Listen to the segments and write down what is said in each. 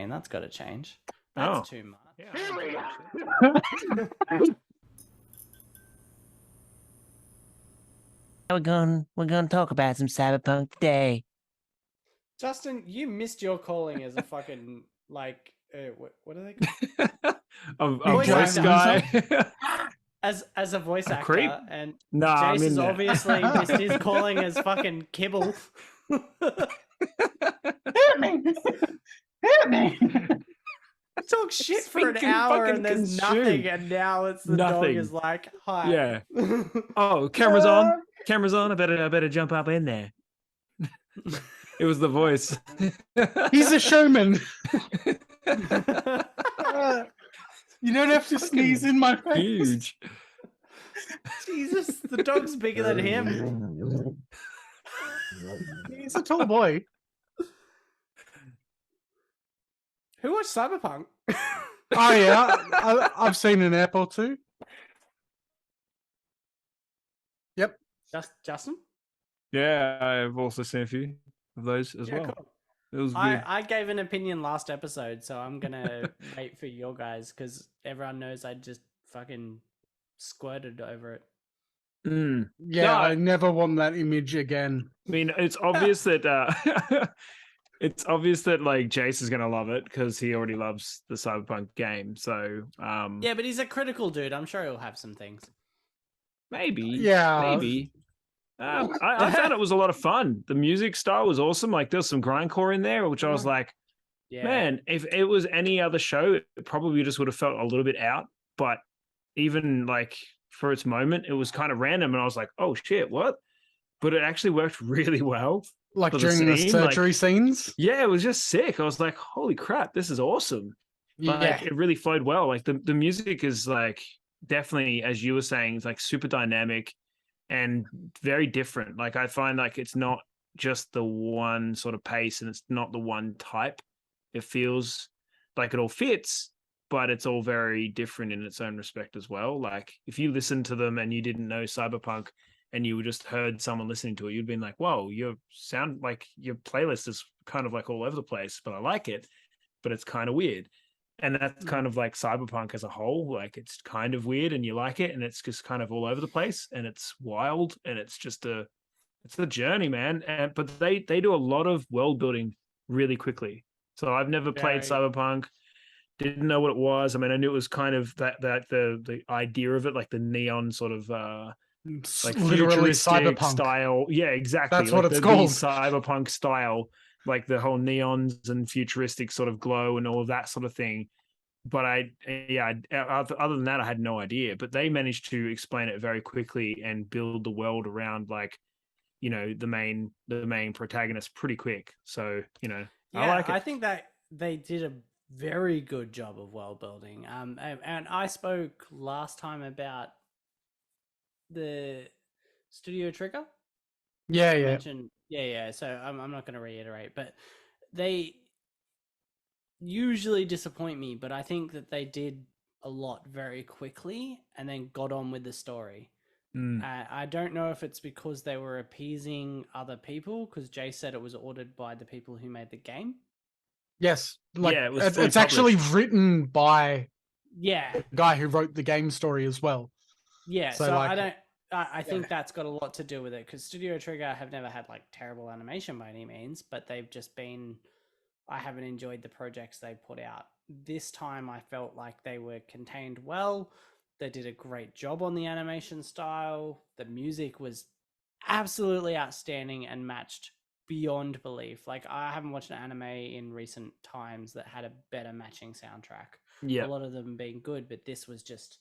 and that's got to change. That's too much. Yeah. Here we go. We're gonna talk about some Cyberpunk today. Justin, you missed your calling as a fucking like what are they called? A Voice voice actor. guy. As a voice A actor, creep? and Nah, I'm Jace in has there. obviously missed his calling as fucking kibble. Hit me. Hit me. Talk shit for an Speaking hour fucking and there's consumed. nothing, and now it's the dog Nothing. is like, hi. Yeah. Oh, camera's on. Camera's on. I better jump up in there. It was the voice. He's a showman. You don't have to sneeze in my face. Huge. Jesus, the dog's bigger than him. He's a tall boy. Who watched Cyberpunk? Oh yeah, I've seen an app or two. Yep. Justin? Yeah, I've also seen a few of those as well. Cool. It was good. I gave an opinion last episode, so I'm gonna wait for your guys because everyone knows I just fucking squirted over it. Yeah, No, I never want that image again. I mean, it's obvious that it's obvious that like Jace is gonna love it because he already loves the Cyberpunk game. So Yeah, but he's a critical dude. I'm sure he'll have some things. maybe, Yeah. maybe. I found it was a lot of fun. The music style was awesome. Like there's some grindcore in there, which I was like, Yeah. man, if it was any other show, it probably just would have felt a little bit out. But even like for its moment, it was kind of random, and I was like, oh shit, what? But it actually worked really well. Like For the during the scene, surgery scenes. Yeah, it was just sick. I was like, holy crap, this is awesome. Like, Yeah. it really flowed well. Like the music is like definitely, as you were saying, it's like super dynamic and very different. Like I find like it's not just the one sort of pace and it's not the one type. It feels like it all fits, but it's all very different in its own respect as well. Like if you listen to them and you didn't know Cyberpunk and you just heard someone listening to it, you'd been like, whoa, your sound like your playlist is kind of like all over the place, but I like it, but it's kind of weird. And that's kind of like Cyberpunk as a whole. Like it's kind of weird and you like it and it's just kind of all over the place and it's wild and it's just it's a journey, man. And but they do a lot of world building really quickly. So I've never played Cyberpunk, didn't know what it was. I mean, I knew it was kind of that the idea of it, like the neon sort of like Literally futuristic cyberpunk style. Yeah, exactly. That's like what it's the called. Cyberpunk style, like the whole neons and futuristic sort of glow and all of that sort of thing. But other than that, I had no idea. But they managed to explain it very quickly and build the world around like, you know, the main protagonist pretty quick. So, you know, Yeah, I like it. I think that they did a very good job of world building. And I spoke last time about the Studio Trigger. Yeah, I yeah. mentioned, yeah. So I'm not going to reiterate, but they usually disappoint me. But I think that they did a lot very quickly and then got on with the story. I don't know if it's because they were appeasing other people, because Jay said it was ordered by the people who made the game. Yes. Like Yeah, it was fully it's actually published. written by Yeah, the guy who wrote the game story as well. yeah. So, So like- I think that's got a lot to do with it, because Studio Trigger have never had like terrible animation by any means, but they've just been. I haven't enjoyed the projects they put out. This time, I felt like they were contained well. They did a great job on the animation style. The music was absolutely outstanding and matched beyond belief. Like I haven't watched an anime in recent times that had a better matching soundtrack. Yeah. A lot of them being good, but this was just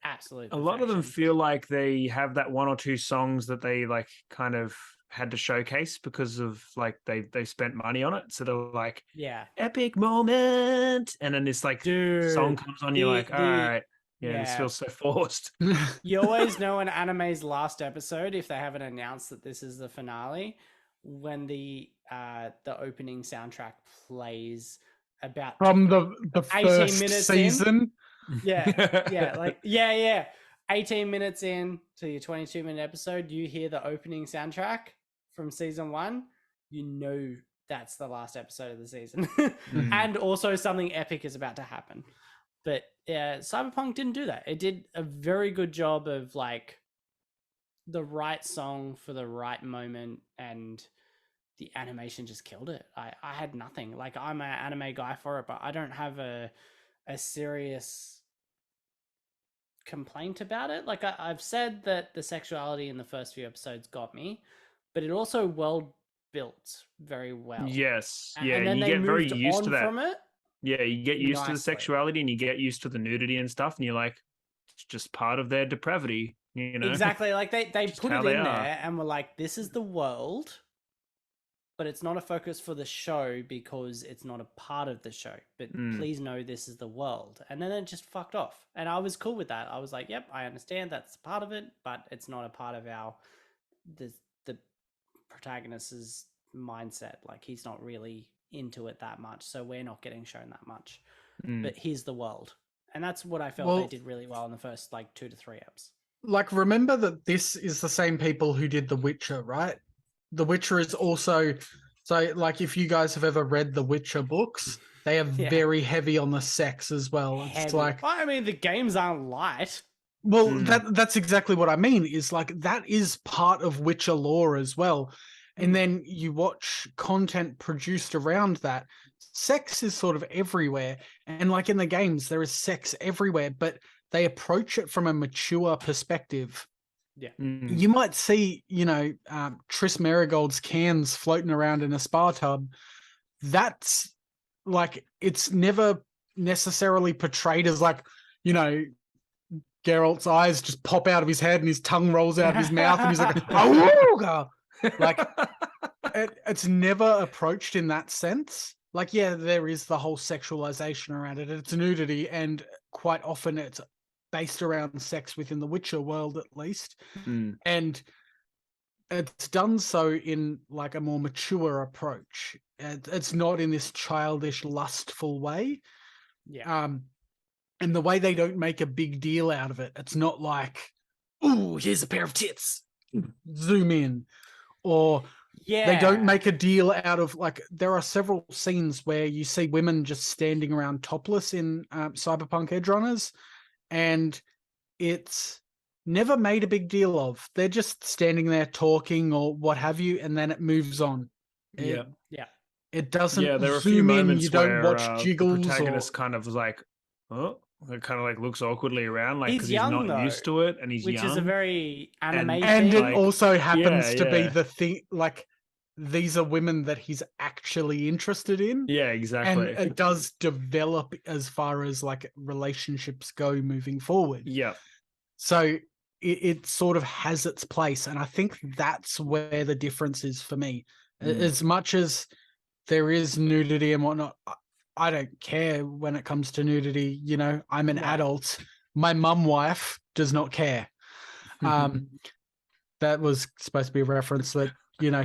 absolute A lot of them perfection. feel like they have that one or two songs that they like kind of had to showcase because of like they spent money on it. So they're like, Yeah. epic moment. And then this like song comes on, you're like, all right. Yeah, this feels so forced. You always know an anime's last episode, if they haven't announced that this is the finale, when the opening soundtrack plays about From the 18 first minutes season. Yeah. 18 minutes in to your 22-minute episode, you hear the opening soundtrack from season 1, you know that's the last episode of the season. Mm. And also something epic is about to happen. But yeah, Cyberpunk didn't do that. It did a very good job of like the right song for the right moment, and the animation just killed it. I had nothing. Like, I'm an anime guy for it, but I don't have a serious complaint about it. Like, I've said that the sexuality in the first few episodes got me, but it also world built very well. Yes. And Yeah. then And you they get very moved used to on that. from it. Yeah. You get used to the nicely. sexuality, and you get used to the nudity and stuff. And you're like, it's just part of their depravity, you know? Exactly. Like, they Just put how it they in are. there and were like, this is the world, but it's not a focus for the show because it's not a part of the show. But please know this is the world. And then it just fucked off. And I was cool with that. I was like, yep, I understand that's part of it, but it's not a part of the protagonist's mindset. Like, he's not really into it that much, so we're not getting shown that much. But here's the world. And that's what I felt they did really well in the first like 2 to 3 eps. Like, remember that this is the same people who did The Witcher, right? The Witcher is also, so like, if you guys have ever read the Witcher books, they are very heavy on the sex as well. It's Heavy. like, Well, I mean, the games aren't light. well, that's exactly what I mean, is like, that is part of Witcher lore as well. And then you watch content produced around that. Sex is sort of everywhere. And like in the games, there is sex everywhere, but they approach it from a mature perspective. Yeah. You might see, Triss Marigold's cans floating around in a spa tub. That's like, it's never necessarily portrayed as like, Geralt's eyes just pop out of his head and his tongue rolls out of his mouth and he's like, "Awooga!" Like, it's never approached in that sense. Like, yeah, there is the whole sexualization around it. It's nudity, and quite often it's based around sex within the Witcher world, at least. And it's done so in like a more mature approach. It's not in this childish, lustful way. Yeah. And the way they don't make a big deal out of it. It's not like, "Ooh, here's a pair of tits. Zoom in." Or they don't make a deal out of, like, there are several scenes where you see women just standing around topless in Cyberpunk Edgerunners, and it's never made a big deal of. They're just standing there talking or what have you, and then it moves on. It doesn't there are a zoom few in. moments You don't where watch jiggles. the protagonist kind of was like, oh, it kind of like looks awkwardly around, like, because he's young, not used to it, and he's which young. is a very anime And thing. it also happens to be yeah. the thing, like, these are women that he's actually interested in. Yeah, exactly. And it does develop as far as like relationships go moving forward. Yeah. So it sort of has its place. And I think that's where the difference is for me. As much as there is nudity and whatnot, I don't care when it comes to nudity. I'm an adult. My mum wife does not care. That was supposed to be a reference that,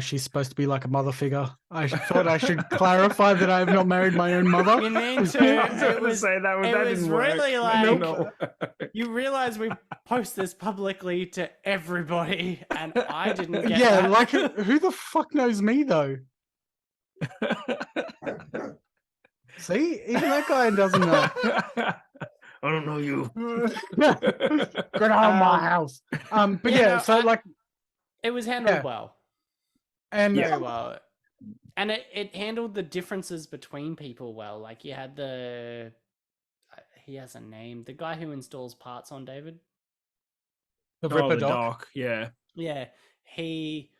she's supposed to be like a mother figure. I thought I should clarify that I have not married my own mother. You need to. It was really like, you realize we post this publicly to everybody, and I didn't get that. Like, who the fuck knows me, though? See? Even that guy doesn't know. I don't know you. Get out of my house. But so like, it was handled well. And very well. And it handled the differences between people well. Like, you had he has a name, the guy who installs parts on David. The Ripper the doc. Yeah. Yeah. He,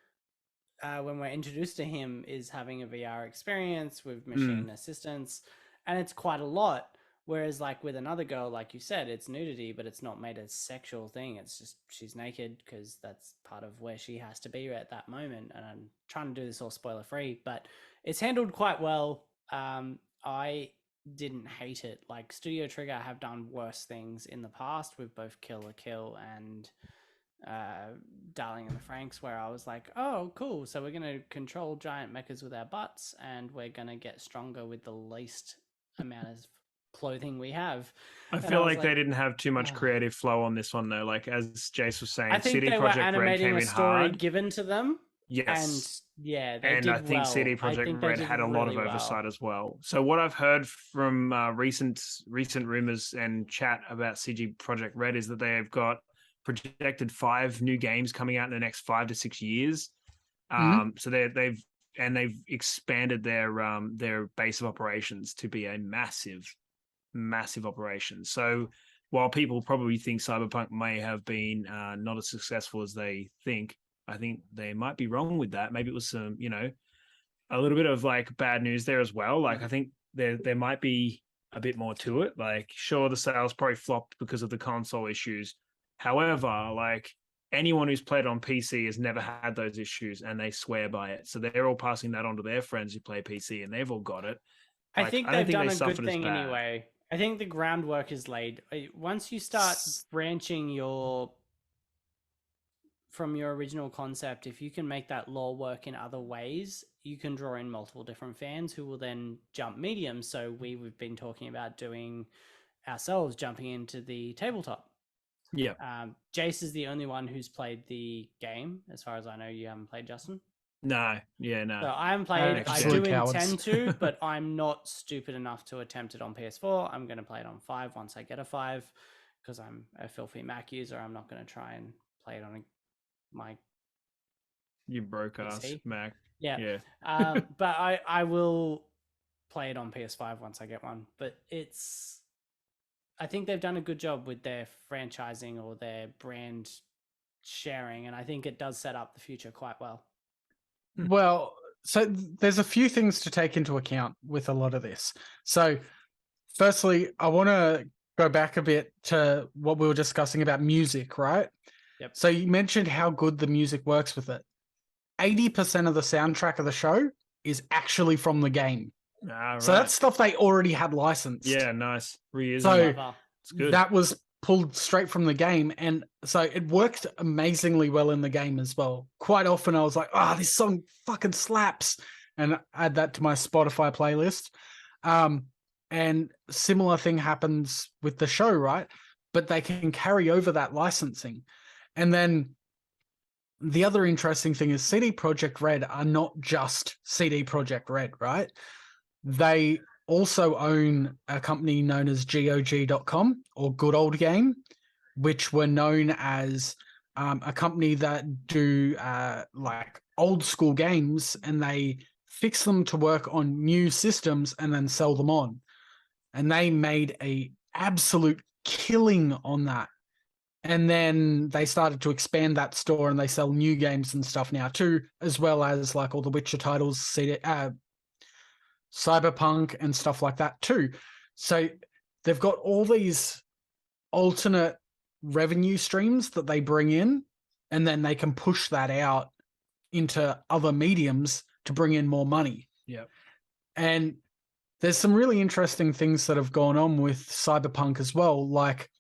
when we're introduced to him, is having a VR experience with machine assistance, and it's quite a lot. Whereas, like, with another girl, like you said, it's nudity, but it's not made a sexual thing. It's just she's naked because that's part of where she has to be at that moment. And I'm trying to do this all spoiler free, but it's handled quite well. I didn't hate it. Like, Studio Trigger have done worse things in the past with both Kill la Kill and Darling in the Franxx, where I was like, oh, cool. So we're going to control giant mechas with our butts, and we're going to get stronger with the least amount of clothing we have. I feel like they didn't have too much creative flow on this one, though. Like, as Jace was saying, I think CD they Projekt were Red animating came a in story hard. given to them, Yes. And yeah, they And did I think well. CD I Projekt think they Red did had a lot really of oversight well. as well. So what I've heard from recent rumors and chat about CG Projekt Red is that they have got projected 5 new games coming out in the next 5 to 6 years. So they've expanded their base of operations to be a massive operation. So while people probably think Cyberpunk may have been not as successful as they think, I think they might be wrong with that. Maybe it was some, a little bit of like bad news there as well. Like I think there might be a bit more to it. Like sure, the sales probably flopped because of the console issues. However, like anyone who's played on PC has never had those issues and they swear by it. So they're all passing that on to their friends who play PC and they've all got it. I Like, think I don't they've think done they a good suffered as thing bad. anyway. I think the groundwork is laid. Once you start branching from your original concept, if you can make that lore work in other ways, you can draw in multiple different fans who will then jump mediums. So we've been talking about doing ourselves jumping into the tabletop. Yeah. Jace is the only one who's played the game, as far as I know. You haven't played, Justin? No. Yeah, no. So I haven't played. I do intend to, but I'm not stupid enough to attempt it on PS4. I'm going to play it on 5 once I get a 5, because I'm a filthy Mac user. I'm not going to try and play it on my You broke us, PC. Mac. Yeah. But I will play it on PS5 once I get one. But I think they've done a good job with their franchising or their brand sharing, and I think it does set up the future quite well. Well, so there's a few things to take into account with a lot of this. So firstly, I want to go back a bit to what we were discussing about music, right? Yep. So you mentioned how good the music works with it. 80% of the soundtrack of the show is actually from the game. Right. So that's stuff they already had licensed. Yeah, nice. So it's good. that was pulled straight from the game. And so it worked amazingly well in the game as well. Quite often I was like, this song fucking slaps. And add that to my Spotify playlist. And similar thing happens with the show, right? But they can carry over that licensing. And then the other interesting thing is CD Projekt Red are not just CD Projekt Red, right? They also own a company known as GOG.com or Good Old Game, which were known as a company that do like old school games, and they fix them to work on new systems and then sell them on. And they made a absolute killing on that. And then they started to expand that store and they sell new games and stuff now too, as well as like all the Witcher titles, Cyberpunk and stuff like that too. So they've got all these alternate revenue streams that they bring in, and then they can push that out into other mediums to bring in more money. Yeah. And there's some really interesting things that have gone on with Cyberpunk as well. Like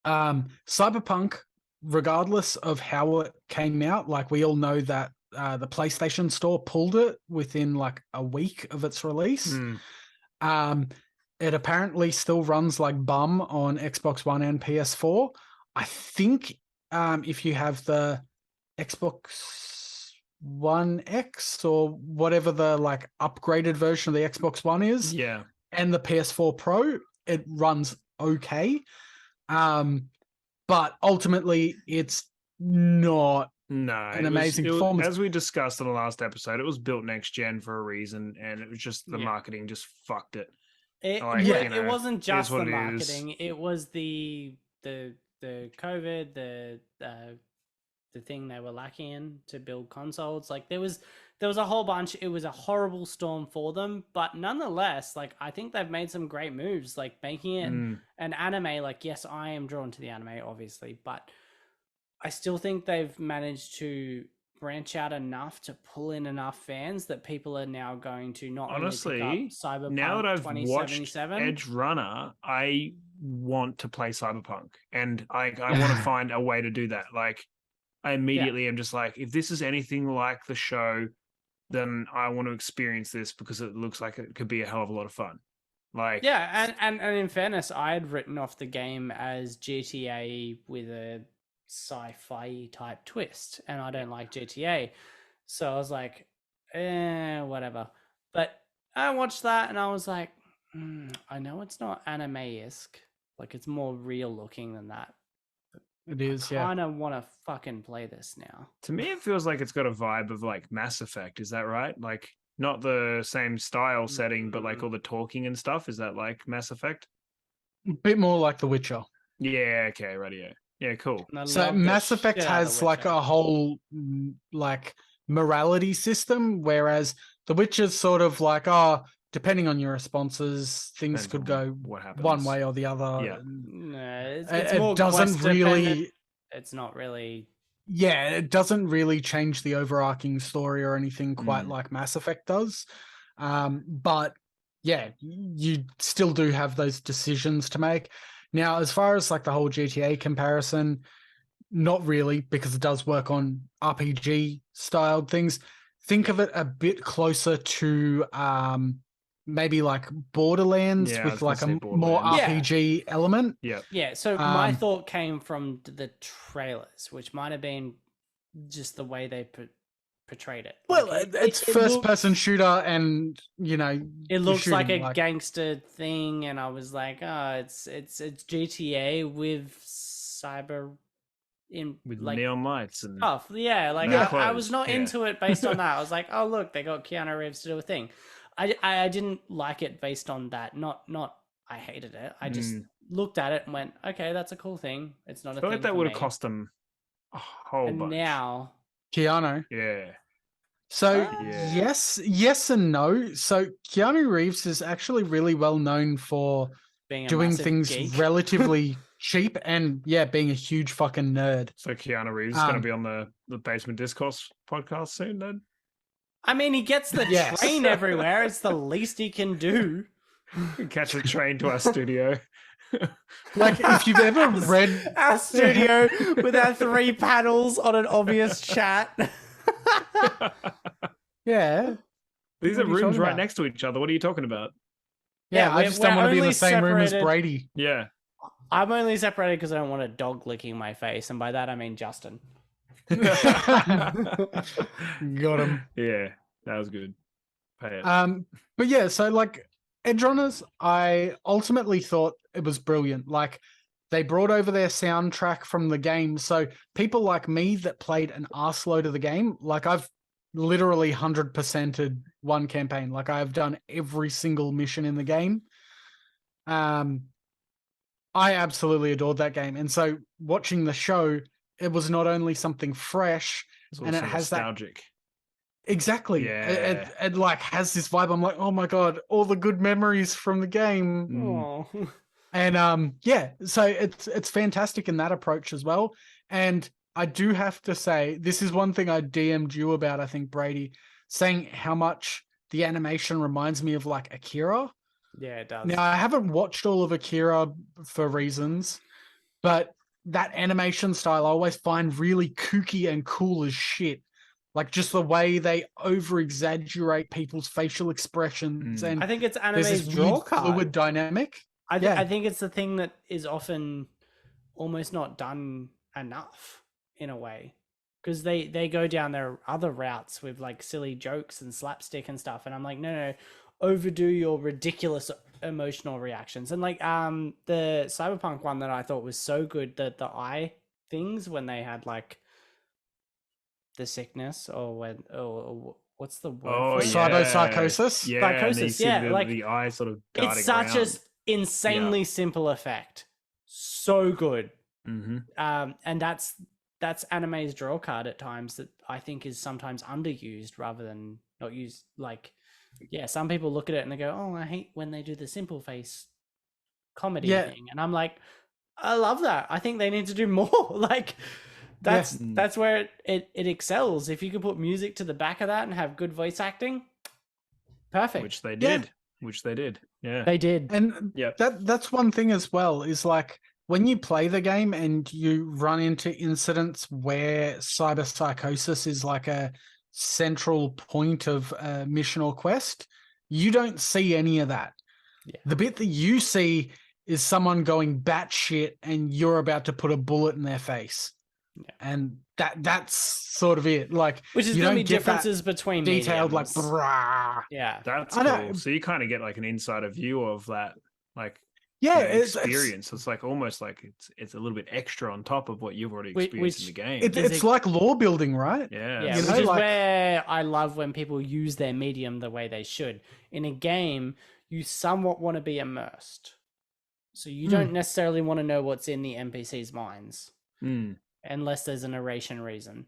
Cyberpunk, regardless of how it came out, like we all know that the PlayStation Store pulled it within like a week of its release. It apparently still runs like bum on Xbox One and PS4. I think if you have the Xbox One X or whatever the like upgraded version of the Xbox One is, and the PS4 Pro, it runs okay. But ultimately, it's not an amazing performance. As we discussed in the last episode, it was built next gen for a reason, and it was just the marketing just fucked it. It wasn't just the marketing; it was the COVID, the thing they were lacking in to build consoles. Like there was a whole bunch. It was a horrible storm for them, but nonetheless, like I think they've made some great moves, like making it an anime. Like yes, I am drawn to the anime, obviously, but I still think they've managed to branch out enough to pull in enough fans that people are now going to not honestly only pick up Cyberpunk now that I've watched 2077, Edgerunner, I want to play Cyberpunk, and I want to find a way to do that. Like I immediately am just like, if this is anything like the show, then I want to experience this because it looks like it could be a hell of a lot of fun. Like and in fairness, I had written off the game as GTA with a sci-fi type twist, and I don't like GTA. So I was like, whatever. But I watched that and I was like, I know it's not anime-esque. Like, it's more real looking than that. It is, I yeah. kind of want to fucking play this now. To me, it feels like it's got a vibe of like Mass Effect. Is that right? Like, not the same style setting, but like all the talking and stuff. Is that like Mass Effect? A bit more like The Witcher. Yeah. Okay. Right. Yeah. Yeah. Cool. And I So love the Mass Effect shit out of has The like Witcher. a whole like morality system, whereas The Witcher's sort of like, depending on your responses, things Depends could on go what happens. one way or the other. Yeah. No, it's It more doesn't quest really. dependent. It's not really. Yeah, it doesn't really change the overarching story or anything quite like Mass Effect does. But yeah, you still do have those decisions to make. Now, as far as like the whole GTA comparison, not really, because it does work on RPG styled things. Think of it a bit closer to maybe like Borderlands Yeah, I was with gonna like say a more Borderlands. RPG element. Yeah. Yeah, so my thought came from the trailers, which might have been just the way they portrayed it. Well, Like, it's first-person shooter, and it you're looks like a shooting, gangster thing, and I was like, it's GTA with cyber in With like neon lights and stuff. Yeah, like Black I was clothes, not yeah. into it based on that. I was like, oh look, they got Keanu Reeves to do a thing. I didn't like it based on that. Not I hated it. I just looked at it and went, okay, that's a cool thing. It's not a I feel thing like that for would have me. cost them a whole And bunch. now, Keanu. Yeah. So Yeah. yes and no. So Keanu Reeves is actually really well known for being a doing massive things geek. relatively cheap and being a huge fucking nerd. So Keanu Reeves is going to be on the Basement Discourse podcast soon, then? I mean, he gets the Yes. train everywhere. It's the least he can do. Catch a train to our studio. Like, if you've ever read Our studio with our 3 panels on an obvious chat. Yeah. These What are are you rooms talking right about? next to each other. What are you talking about? Yeah, Yeah, I just don't we're want to be in the only same room as separated- Brady. Yeah. I'm only separated because I don't want a dog licking my face, and by that I mean Justin. Got him. Yeah, that was good. Pay it. But yeah, so like Edgerunners, I ultimately thought it was brilliant. Like, they brought over their soundtrack from the game. So people like me that played an arseload of the game, like I've literally 100%ed one campaign. Like, I've done every single mission in the game. I absolutely adored that game. And so watching the show, it was not only something fresh, It's and also it has that nostalgic. exactly. Yeah. It like has this vibe. I'm like, oh my god, all the good memories from the game. Oh. And so it's fantastic in that approach as well. And I do have to say, this is one thing I DM'd you about, I think, Brady, saying how much the animation reminds me of like Akira. Yeah, it does. Now, I haven't watched all of Akira for reasons, but that animation style I always find really kooky and cool as shit. Like, just the way they over-exaggerate people's facial expressions. And I think it's there's this anime's draw weird card. fluid dynamic. I think it's the thing that is often almost not done enough in a way, because they go down their other routes with like silly jokes and slapstick and stuff, and I'm like, no, overdo your ridiculous emotional reactions. And like the Cyberpunk one that I thought was so good, that the eye things when they had like the sickness or what's the word for it? Cyberpsychosis? Yeah, Psychosis, and you see yeah, like, the eye sort of darting It's such around. a insanely simple effect. So good. Mm-hmm. And that's anime's draw card at times that I think is sometimes underused rather than not used. Like, yeah, some people look at it and they go, oh, I hate when they do the simple face comedy thing. And I'm like, I love that. I think they need to do more. Like, that's where it excels. If you could put music to the back of that and have good voice acting, perfect. Which they did. Yeah. They did. And that's one thing as well, is like, when you play the game and you run into incidents where cyberpsychosis is like a central point of a mission or quest, you don't see any of that. Yeah. The bit that you see is someone going batshit and you're about to put a bullet in their face. and that's sort of it. Like, which is you going to don't be get that differences between detailed, like, mediums. brah. Yeah, That's I know. cool. So you kind of get like an insider view of that, like, Yeah, experience. It's like almost like it's a little bit extra on top of what you've already experienced in the game. It's like lore building, right? Yeah, yeah, You which know, is like- where I love when people use their medium the way they should. In a game, you somewhat want to be immersed. So you don't necessarily want to know what's in the NPCs' minds unless there's a narration reason.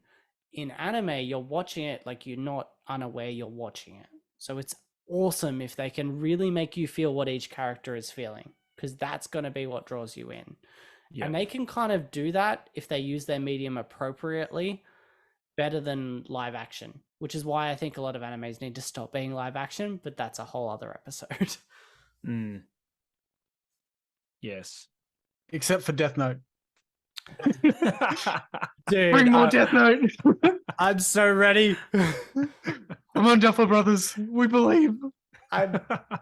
In anime, you're watching it like you're not unaware you're watching it. So it's awesome if they can really make you feel what each character is feeling, because that's going to be what draws you in. Yep. And they can kind of do that if they use their medium appropriately better than live action, which is why I think a lot of animes need to stop being live action, but that's a whole other episode. Yes. Except for Death Note. Dude, Bring more Death Note. I'm so ready. Come on, Duffer Brothers. We believe.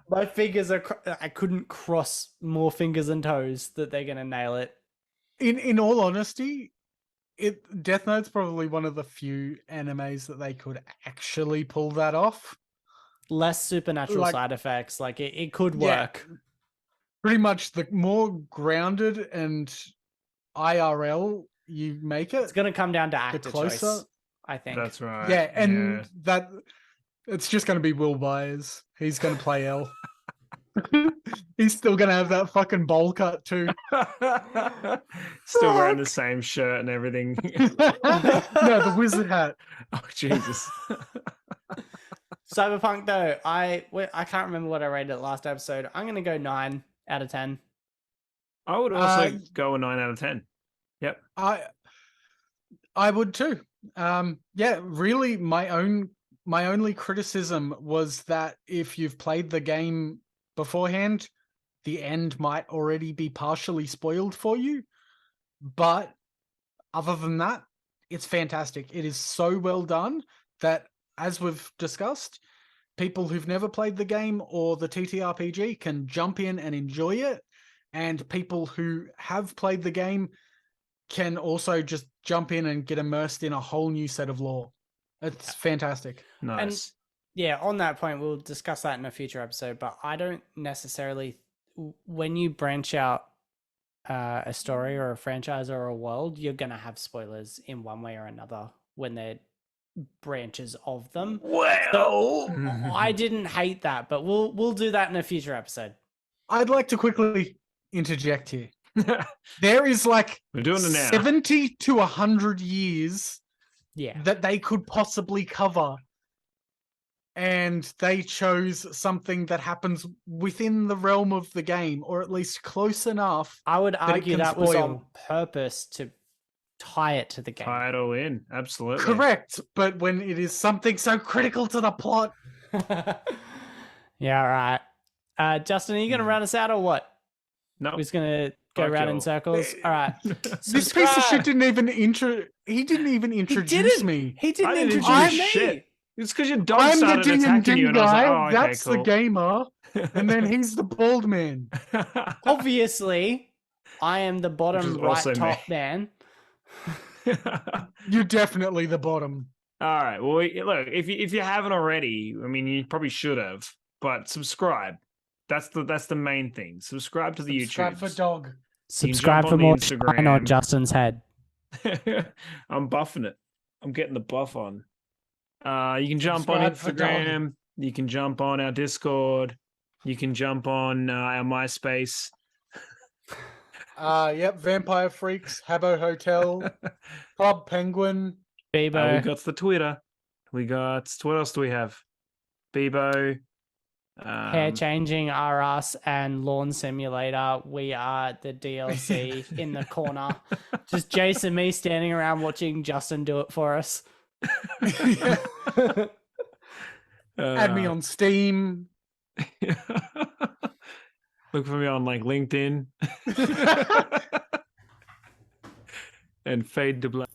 My fingers are. I couldn't cross more fingers and toes that they're gonna nail it. In all honesty, Death Note's probably one of the few animes that they could actually pull that off. Less supernatural side effects. Like it could work. Pretty much, the more grounded and IRL you make it, It's gonna come down to actor closer. choice, I think. That's right. Yeah, and that it's just going to be Will Byers. He's going to play L. He's still going to have that fucking bowl cut too. Still wearing the same shirt and everything. No, the wizard hat. Oh, Jesus. Cyberpunk though, I can't remember what I rated it last episode. I'm gonna go 9 out of 10. I would also go a 9 out of 10. Yep. I would too. Yeah, really, my only criticism was that if you've played the game beforehand, the end might already be partially spoiled for you. But other than that, it's fantastic. It is so well done that, as we've discussed, people who've never played the game or the TTRPG can jump in and enjoy it. And people who have played the game can also just jump in and get immersed in a whole new set of lore. It's fantastic. Nice. And yeah, on that point, we'll discuss that in a future episode, but I don't necessarily, when you branch out a story or a franchise or a world, you're going to have spoilers in one way or another when they're branches of them. Well, I didn't hate that, but we'll do that in a future episode. I'd like to quickly interject here. There is like We're doing it now. 70 to 100 years Yeah. that they could possibly cover, and they chose something that happens within the realm of the game, or at least close enough. I would it argue can that was on spoil. purpose to tie it to the game. Tie it all in. Absolutely. Correct, but when it is something so critical to the plot, Yeah, right. Justin, are you going to run us out or what? No. We're just going to go Fuck around y'all. in circles. All right. this piece of shit didn't even introduce me. He didn't I didn't introduce introduce me. shit. It's because your dog I'm the started ding and attacking you, ding and I was like, guy. oh, okay, That's cool. the gamer, and then he's the bald man. Obviously, I am the Which bottom is right also top me. man. You're definitely the bottom. All right. Well, look, if you haven't already, I mean, you probably should have. But subscribe. That's the main thing. Subscribe to the Subscribe YouTube. for dog. Subscribe jump for on the more shine on Instagram. Justin's head. I'm buffing it. I'm getting the buff on. You can jump on Subscribe for dog. Instagram. You can jump on our Discord. You can jump on our MySpace. Yep, Vampire Freaks, Habbo Hotel, Club Penguin. We Bebo. got the Twitter. We got, what else do we have? Bebo. Hair changing are us and Lawn Simulator. We are the DLC in the corner. Just Jace and me standing around watching Justin do it for us. Add me on Steam. Look for me on like LinkedIn. And fade to black.